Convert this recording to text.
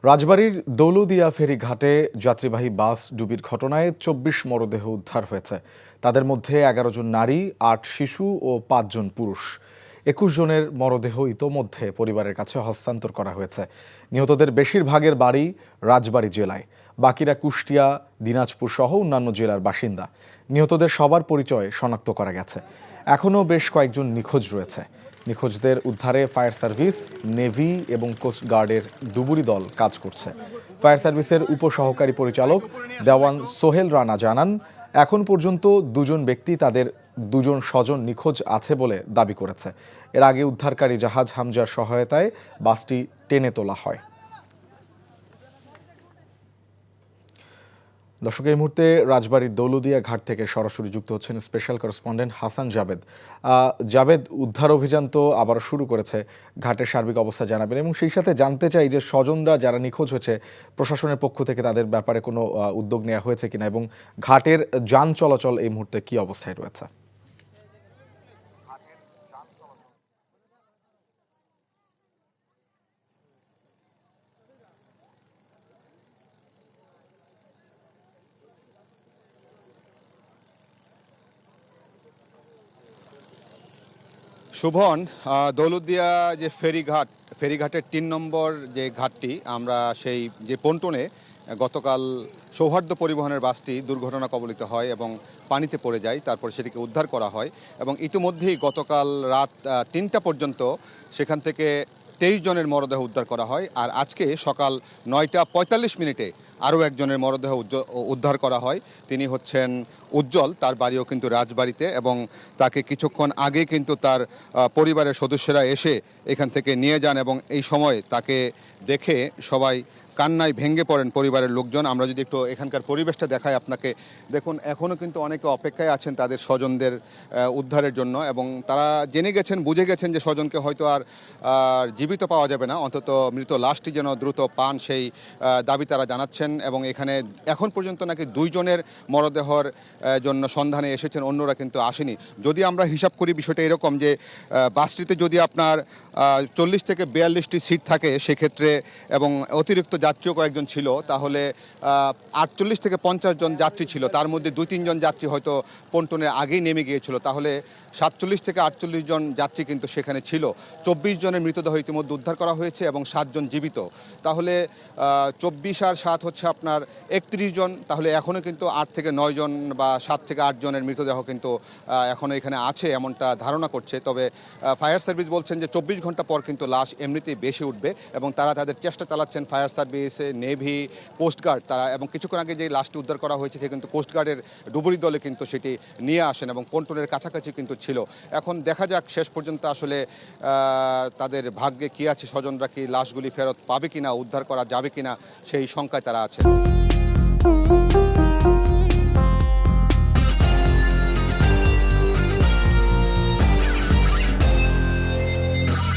রাজবাড়ীর দৌলদিয়া ফেরিঘাটে যাত্রীবাহী বাস ডুবির ঘটনায় ২৪ মরদেহ উদ্ধার হয়েছে। তাদের মধ্যে ১১ জন নারী, ৮ শিশু ও ৫ জন পুরুষ। ২১ জনের মরদেহ ইতোমধ্যে পরিবারের কাছে হস্তান্তর করা হয়েছে। নিহতদের বেশিরভাগের বাড়ি রাজবাড়ী জেলায়, বাকিরা কুষ্টিয়া, দিনাজপুর সহ অন্যান্য জেলার বাসিন্দা। নিহতদের সবার পরিচয় শনাক্ত করা গেছে। এখনও বেশ কয়েকজন নিখোঁজ রয়েছে। নিখোঁজদের উদ্ধারে ফায়ার সার্ভিস, নেভি এবং কোস্টগার্ডের ডুবুরি দল কাজ করছে। ফায়ার সার্ভিসের উপসহকারী পরিচালক দেওয়ান সোহেল রানা জানান, এখন পর্যন্ত ২ ব্যক্তি তাদের ২ স্বজন নিখোঁজ আছে বলে দাবি করেছে। এর আগে উদ্ধারকারী জাহাজ হামজার সহায়তায় বাসটি টেনে তোলা হয়। দর্শক, এই মুহূর্তে রাজবাড়ীর দৌলদিয়া ঘাট থেকে সরাসরি যুক্ত হচ্ছেন স্পেশাল করেসপন্ডেন্ট হাসান জাবেদ। জাবেদ, উদ্ধার অভিযান তো আবার শুরু করেছে, ঘাটের সার্বিক অবস্থা জানাবেন এবং সেই সাথে জানতে চাই যে স্বজনরা যারা নিখোঁজ হয়েছে প্রশাসনের পক্ষ থেকে তাদের ব্যাপারে কোনো উদ্যোগ নেওয়া হয়েছে কিনা এবং ঘাটের যান চলাচল এই মুহূর্তে কি অবস্থায় রয়েছে? শুভন, দৌলতদিয়া যে ফেরিঘাটের ৩ নম্বর যে ঘাটটি, আমরা সেই যে পন্টনে গতকাল সৌহার্দ্য পরিবহনের বাসটি দুর্ঘটনা কবলিত হয় এবং পানিতে পড়ে যায়। তারপর সেটিকে উদ্ধার করা হয় এবং ইতিমধ্যেই গতকাল রাত ৩টা পর্যন্ত সেখান থেকে ২৩ জনের মরদেহ উদ্ধার করা হয়। আর আজকে সকাল ৯টা ৪৫ মিনিটে আরও একজনের মরদেহ উদ্ধার করা হয়। তিনি হচ্ছেন উজ্জ্বল, তার বাড়িও কিন্তু রাজবাড়িতে এবং তাকে কিছুক্ষণ আগে কিন্তু তার পরিবারের সদস্যরা এসে এখান থেকে নিয়ে যান এবং এই সময় তাকে দেখে সবাই কান্নায় ভেঙে পড়েন পরিবারের লোকজন। আমরা যদি একটু এখানকার পরিবেশটা দেখাই আপনাকে, দেখুন এখনও কিন্তু অনেকে অপেক্ষায় আছেন তাদের স্বজনদের উদ্ধারের জন্য এবং তারা জেনে গেছেন, বুঝে গেছেন যে স্বজনকে হয়তো আর জীবিত পাওয়া যাবে না, অন্তত মৃত লাশটি যেন দ্রুত পান সেই দাবি তারা জানাচ্ছেন। এবং এখানে এখন পর্যন্ত নাকি ২ জনের মরদেহর জন্য সন্ধানে এসেছেন, অন্যরা কিন্তু আসেনি। যদি আমরা হিসাব করি বিষয়টা এরকম যে বাসটিতে যদি আপনার ৪০ থেকে ৪২টি সিট থাকে সেক্ষেত্রে এবং অতিরিক্ত যাত্রীও কয়েকজন ছিল, তাহলে ৪৮ থেকে ৫০ জন যাত্রী ছিল। তার মধ্যে ২-৩ জন যাত্রী হয়তো পন্টনের আগেই নেমে গিয়েছিল, তাহলে ৪৭ থেকে ৪৮ জন যাত্রী কিন্তু সেখানে ছিল। ২৪ জনের মৃতদেহ ইতিমধ্যে উদ্ধার করা হয়েছে এবং ৭ জন জীবিত। তাহলে ২৪ আর ৭ হচ্ছে আপনার ৩১ জন। তাহলে এখনও কিন্তু ৮ থেকে ৯ জন বা ৭ থেকে ৮ জনের মৃতদেহ কিন্তু এখনও এখানে আছে এমনটা ধারণা করছে। তবে ফায়ার সার্ভিস বলছেন যে ২৪ ঘন্টা পর কিন্তু লাশ এমনিতেই বেশি উঠবে এবং তারা তাদের চেষ্টা চালাচ্ছেন, ফায়ার সার্ভিস, নেভি, কোস্টগার্ড তারা। এবং কিছুক্ষণ আগে যে লাশটি উদ্ধার করা হয়েছে সে কিন্তু কোস্টগার্ডের ডুবুরি দলে কিন্তু সেটি নিয়ে আসেন এবং পন্টনের কাছাকাছি কিন্তু ছিল। এখন দেখা যাক শেষ পর্যন্ত আসলে তাদের ভাগ্যে কী আছে, স্বজনরা কি লাশগুলি ফেরত পাবে কিনা, উদ্ধার করা যাবে কিনা সেই শঙ্কায় তারা আছে।